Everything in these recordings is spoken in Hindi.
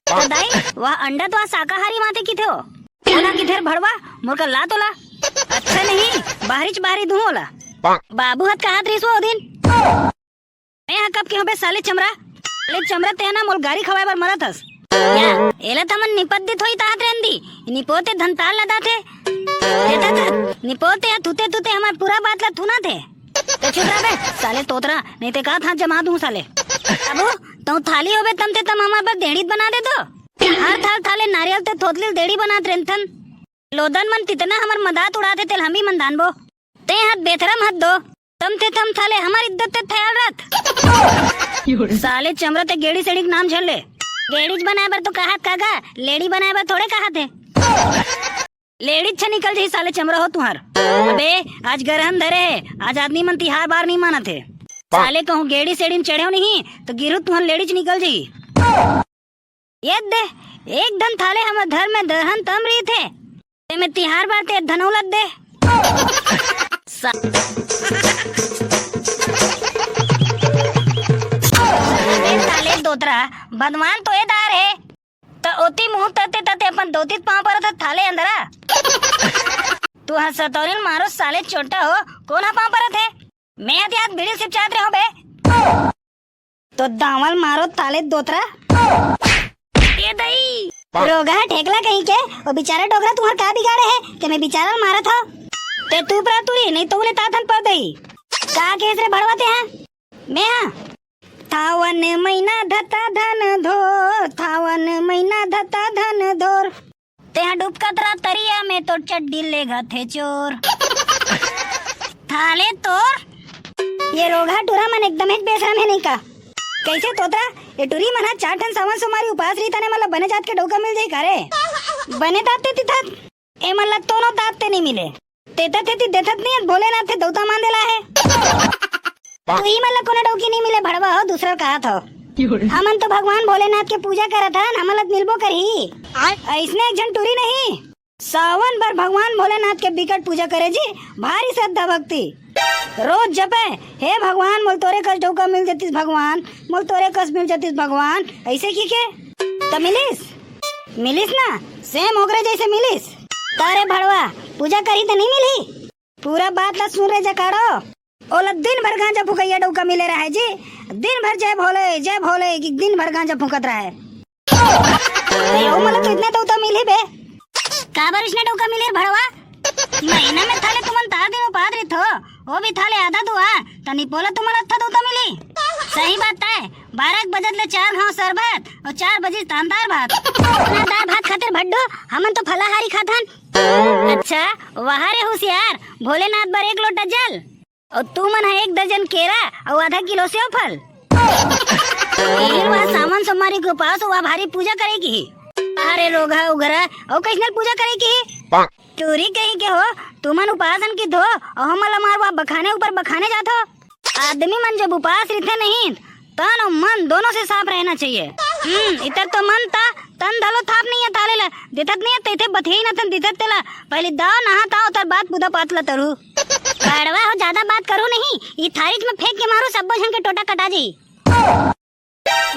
तो दाई वह अंडा तो शाकाहारी माते की थे हो ओला किधर भड़वा मोर ला तोला अच्छा नहीं बाहरी दूं ओला बाबू हाथ का हाथ रिसो दिन मैं कब के होबे साले चमरा ते ना मोल गाड़ी खवाए बर मरत हस या एला तमन निपद्दी थोई तात रेंदी निपोते धनताल लदा थे देता था निपोते तुते हमार पूरा बात ला थुना थे तो चुप रह बे साले तोतरा नहीं ते का था जमा दूं साले अबू तो थाली होबे तम ते तम हमार पर देड़ीत बना दे तो हर थाल थाले नारियल ते थोतली देड़ी बनात रेंथन लोदन मन तितना हमार मदात उड़ाते तेल हम भी मन दानबो ते हाथ बेथरम हाथ दो तम थाले हमार इज्जत ते ख्याल रख साले चमरा ते गेड़ी सेड़ी नाम झल ले गेड़ीज बनाए बर तो कहत कागा लेडी बनाए बर थोड़े कहत है लेडीज छ निकल जी साले चमरा हो तुहार अबे आज गरहन धरे है आज आदमी मन तिहार बार नहीं मानत है साले कहूँ गेड़ी सेड़ी में चढ़े नहीं तो गिरु तुहार लेडीज निकल जी ये दे एक धन थाले हम घर में दहन तम रही थे ते में तिहार बार ते धनौलत दे साले दोतरा बदमान तो एदार है तो ओती मुंह तते अपन दोतीत पांव पर था थाले अंदरा तू हर सतौरिन मारो साले छोटा हो कौन हा पांव पर थे मैं हाथ बीड़ी सिप चाहत रहे हो बे तो दावल मारो ताले दोतरा ये दई रोगा ठेकला कहीं के वो बेचारा डोगरा तुम्हार का बिगाड़े है कि मैं बेचारा मारा था ते तू पर तुरी नहीं तो उन्हें ताथन पर दई का केस रे भड़वाते हैं मैं हां थावन महीना धता धन धोर थावन महीना धता धन धोर ते हा डूबकतरा तरिया में तो चड्डी लेगा थे चोर थाले तोर ये रोगा टूरा मन एकदम ही बेशरम है नहीं का कैसे तोतरा ये टूरी मना 4 टन सामान सुमारी उपास रीता ने मतलब बने जात के डोका मिल जाई करे बने ताते तिथत ए मतलब दोनों ताते नहीं मिले तेता तेती देथत नहीं भोलेनाथ थे दौता मान देला है तो ही मतलब कोने डोकी नहीं मिले भड़वा हो दूसरा कहा था हमन तो भगवान भोलेनाथ के पूजा करत हन हमलत मिलबो करही ऐसने एक जन टूरी नहीं सावन भर भगवान भोलेनाथ के बिकट पूजा करे जी भारी श्रद्धा भक्ति रोज जपे हे भगवान मोल तोरे कस डोका मिल जतिस भगवान मोल तोरे कस मिल जतिस भगवान ऐसे की के तो मिलिस ना सेम ओकरे जैसे मिलिस तारे भड़वा पूजा करी तो नहीं मिली पूरा बात ला सुन रे जकाड़ो ओला दिन भर गांजा फुकैया डोका मिले रहा है जी दिन भर जय भोले कि दिन भर गांजा फुकत रहा है ओ मतलब तो इतना तो मिली बे का बार इसने डोका मिले भड़वा महीना में थाले तुमन तार दिन पाद रे थो वो भी थाले आधा दुआ तनी बोला तुमन अच्छा तो मिली सही बात है 12 बजे ले 4 घाव सरबत और 4 बजे तांदार भात अपना दाल भात खातिर भड्डो हमन तो फलाहारी खाथन अच्छा वहां रे होशियार भोलेनाथ बर 1 लोटा जल और तू मन है 1 दर्जन केरा और आधा किलो सेव फल फिर वह सामान समारी के पास वह भारी पूजा करेगी अरे रोगा उगरा और कैसे पूजा करेगी टूरी कहीं के हो तुमन उपासन की धो और हमला मारवा बखाने ऊपर बखाने जातो आदमी मन जब उपास रहते नहीं तन और मन दोनों से साफ रहना चाहिए इतर तो मन ता तन धलो थाप नहीं है ताले ला दिथत नहीं है तेथे बथेई न तन दिथत तेला पहले दाव नहाता उतर बात पूदा पातला तरू काड़वा हो ज्यादा बात करो नहीं ये थारीज में फेंक के मारो सब जन के टोटा कटा जी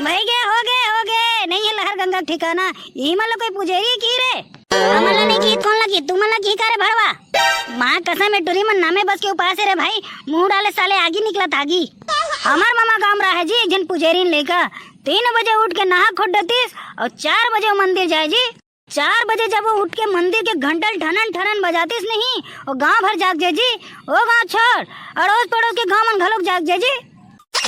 भाई हो गए नहीं है लहर गंगा ठिकाना यही मतलब कोई पुजेरी की रे हमला नहीं की कौन लगी तुम मला की करे भड़वा मां कसम में टुरी मन नामे बस के उपास रे भाई मुंह डाले साले आगी निकला थागी हमार मामा काम रहा है जी एक जन पुजेरी लेकर 3 बजे उठ के नहा खोडतीस और 4 बजे वो मंदिर जाए जी 4 बजे जब वो उठ के मंदिर के घंटल ठनन बजातीस नहीं और गांव भर जाग जाए जी ओ गांव छोड़ अड़ोस पड़ोस के गांव मन घलोक जाग जाए जी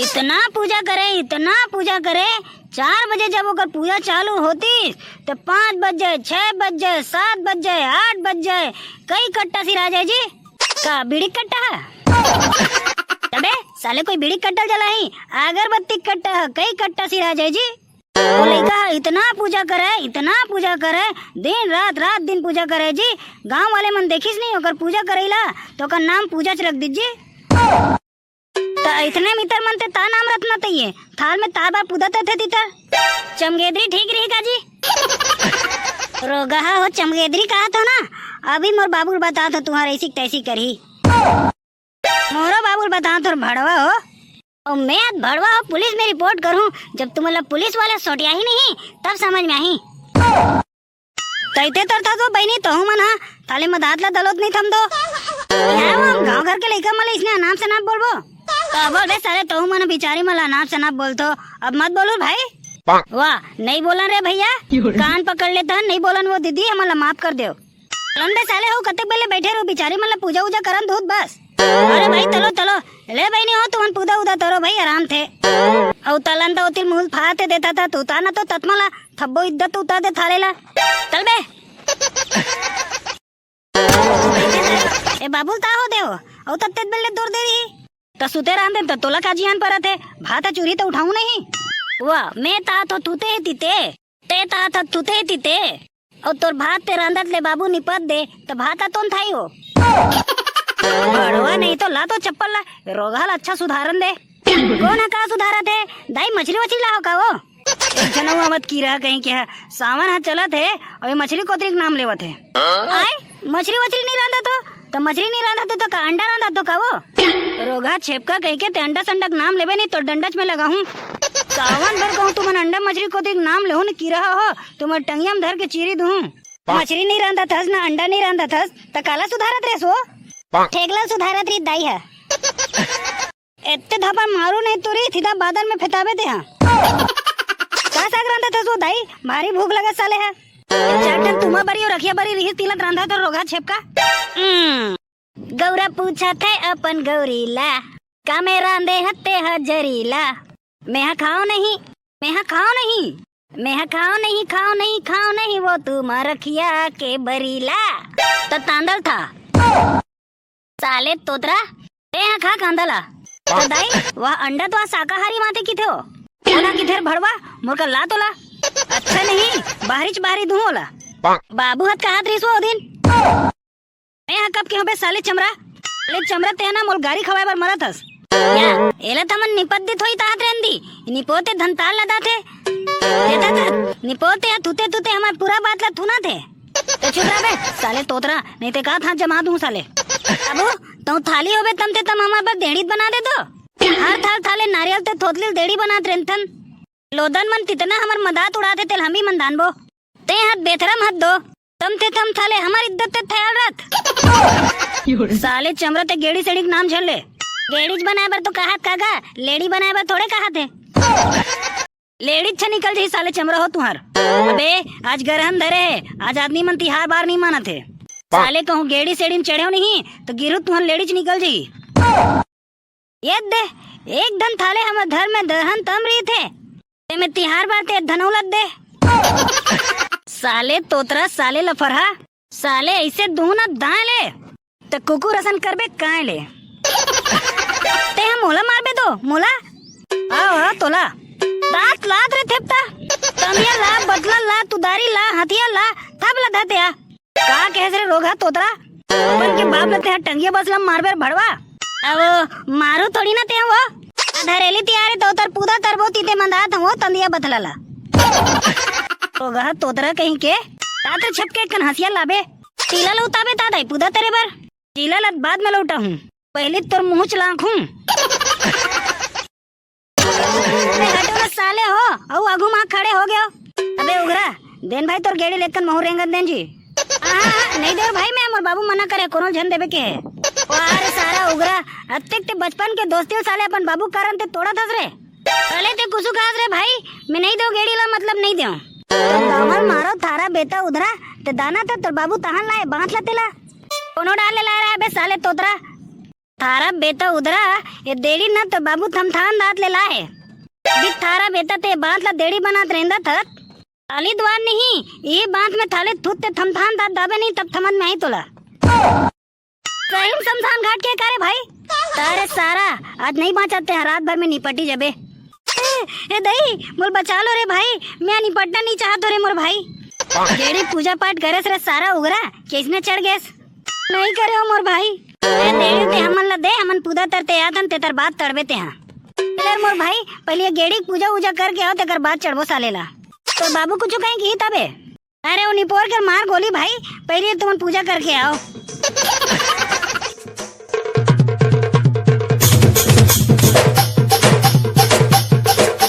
इतना पूजा करे 4 बजे जब ओकर पूजा चालू होती तो 5 बज जाए 6 बज जाए 7 बज जाए 8 बज जाए कई कट्टा सिरा जाए जी का बीड़ी कट्टा है तबे साले कोई बीड़ी कट्टा जलाई अगरबत्ती कट्टा है कई कट्टा सिरा जाए जी वो लड़का इतना पूजा करे दिन रात दिन पूजा करे जी गांव वाले मन देखिस नहीं ओकर पूजा करेला तो ओकर नाम पूजा रख दीजिए तो इतने मितर मन ते ता नाम रखना चाहिए थाल में तार बार पुदते थे तितर चमगेदरी ठीक रहेगा जी रोगा हो चमगेदरी कहा था ना अभी मोर बाबुल बता तो तुम्हारे ऐसी तैसी करी मोरो बाबुल बता तो भड़वा हो और मैं आज भड़वा और पुलिस में रिपोर्ट करूं। जब तुम्हारा पुलिस वाले सोटिया ही नहीं तब समझ में आई। तैते तरता तो बहनी तो मन हा ताले मदातला दलोत नहीं थम दो यार वो गांव घर के लइका मले इसने नाम से ना बोलबो तो बोल बे साले तो मन बिचारी मला नाम से ना बोल तो अब मत बोलो भाई। वाह नहीं बोलन रे भैया कान पकड़ लेता नहीं बोलन वो दीदी हमला माफ कर दो। लंबे साले हो कते बेले बैठे रहो बिचारी मला पूजा उजा करन धूत बस। अरे भाई तलो तलो ले भाई नहीं हो तुमन पूजा उदा तरो भाई आराम थे औ तलन तो तिल मूल फाते देता था तू ता ना तो ततमला थब्बो इज्जत उता दे थालेला चल बे। ए बाबू ता हो देओ औ तत्ते बेले दूर दे दी त सुते रहन दे त तोला काजियान परते भाता चोरी तो उठाऊं नहीं। वाह मैं ता तो तुते तीते ते ता तो तुते तीते और तोर भात ते रंदत ले बाबू निपत दे तो भाता तोन थाई हो बड़वा नहीं तो ला तो चप्पल ला रोगाल अच्छा सुधारन दे कौन है का सुधारत है दाई मछली वछली लाओ का वो टेंशन हुआ मत की रहा कहीं क्या सावन हाथ चलत है और मछली कोतरी नाम लेवत है आए मछली वछली नहीं रंदा तो मछली नहीं रंदा तो का अंडा रंदा तो का वो रोगा छेपका कहीं के ते अंडा संडक नाम लेवे नहीं तो डंडच में लगा हूँ सावन भर कहूँ तुम अंडा मछली को देख नाम ले की रहा हो तुम टंगिया में धर के चीरी दूं मछली नहीं रंदा थस ना अंडा नहीं रंदा थस त काला सुधारत रे सो ठेकला सुधारत री दाई है इतने धपा मारू नहीं तो री सीधा बादल में फेतावे दे हां का साग रंदा थस वो दाई भारी भूख लगा साले है चाटन तुमा बरी और रखिया बरी रिहिस तिलत रंधा तो रोगा छेपका गौरा पूछा थे अपन गौरीला का में रांधे हत्ते हजरीला मैं खाओ नहीं मैं खाओ नहीं मैं खाओ नहीं खाओ नहीं खाओ नहीं वो तुम रखिया के बरीला तो तांदल था साले तोतरा ते यहाँ खा कांदला तो दाई वह अंडा तो शाकाहारी माते की थे हो ना किधर भड़वा मुर्का ला तोला अच्छा नहीं बाहरी दूं होला बाबू हाथ का हाथ रिसो दिन मैं यहाँ कब के हो बे साले चमरा ते ना मोल गाड़ी खवाए बार मरा थस या एला तमन निपद्दित होई तात रेंदी निपोते धनताल लदा थे देता था निपोते या तुते तुते हमार पूरा बात ला थुना थे तो चुप रह बे साले तोतरा नहीं ते का था जमा दूं साले अबू तो थाली होबे तम ते तम हमार पर देड़ीत बना दे तो हर थाल थाले नारियल ते थोतलिल देड़ी बना त्रेंथन लोदन मन तितना हमार मदात उड़ाते तेल हम ही मन दानबो ते हाथ बेथरम हाथ दो तम ते तम थाले हमार इज्जत ते ख्याल रख साले चमरा ते गेड़ी सेड़ी नाम झल ले लेडीज बनाए बर तो कहा कागा लेडी बनाए बर थोड़े कहा थे लेडीज छ निकल जी साले चमरा हो तुम्हार अबे आज गरहन धरे है आज आदमी मन तिहार बार नहीं माना थे साले कहूँ गेड़ी सेड़ी में चढ़े नहीं तो गिरू तुम्हार लेडीज निकल जी ये दे एक धन थाले हम धर में दहन तम रही थे ते में तिहार बार ते धनौलत दे साले तोतरा साले लफरहा साले ऐसे दूना दाए ले तो कुकुर रसन करबे काए ले ते हम मोला मारबे दो मोला आओ तोला दांत लात रे थेपता तमिया ला बदला ला तुदारी ला हथिया ला थप ला धाते आ का कह रे रोगा तोतरा अपन के बाप लते टंगिया बसला मारबे भड़वा अब मारू थोड़ी ना ते वो धरेली तियारे तोतर पूदा तरबो तीते मंदात हो तंदिया बथलाला रोगा तोतरा कहीं के तातर छपके कन हसिया लाबे टीला लौताबे तादाई पूदा तेरे बर टीला लत बाद में लौटा हूं पहले तोर मुंह चलाक हूं हटो साले हो औ आगू मां खड़े हो गयो अबे उगरा देन भाई तोर गेड़ी लेकर महू रेंगत देन जी नहीं दे भाई मैं मोर बाबू मना करे कोनो झन देबे के अरे सारा उगरा अत्तेक ते बचपन के दोस्ती साले अपन बाबू कारण ते तोड़ा थस रे पहले ते कुसु खास रे भाई मैं नहीं दो गेड़ी ला मतलब नहीं देऊ दामन मारो थारा बेटा उधरा ते दाना ते तोर बाबू तहन लाए बांट ला तेला कोनो डाले ला रहा है बे साले तोतरा थारा बेटा उधरा ये देड़ी ना तो बाबू थमथान दांत ले लाए भी थारा बेटा ते बांत ला देड़ी बनात रेंदा थत अली द्वार नहीं ये बांत में थाले थुत ते थमथान दांत दाबे नहीं तब थमन में आई तोला सही शमशान घाट के करे भाई तारे सारा आज नहीं बचाते हैं रात भर में निपटी जबे ए दई मोर बचा लो रे भाई मैं निपटना नहीं चाहतो रे मोर भाई जेड़ी पूजा पाठ करे रे सारा उगरा किसने चढ़ गएस नहीं करे हो मोर भाई देड़ी ते हमन ला दे हमन पूजा तरते आतन ते तर बात तड़बे ते हां चल मोर भाई पहले गेड़ी पूजा उजा करके आओ तेकर बाद चढ़बो सालेला तो बाबू कुछ कहीं की तबे अरे वो निपोर कर मार गोली भाई पहले तुम पूजा करके आओ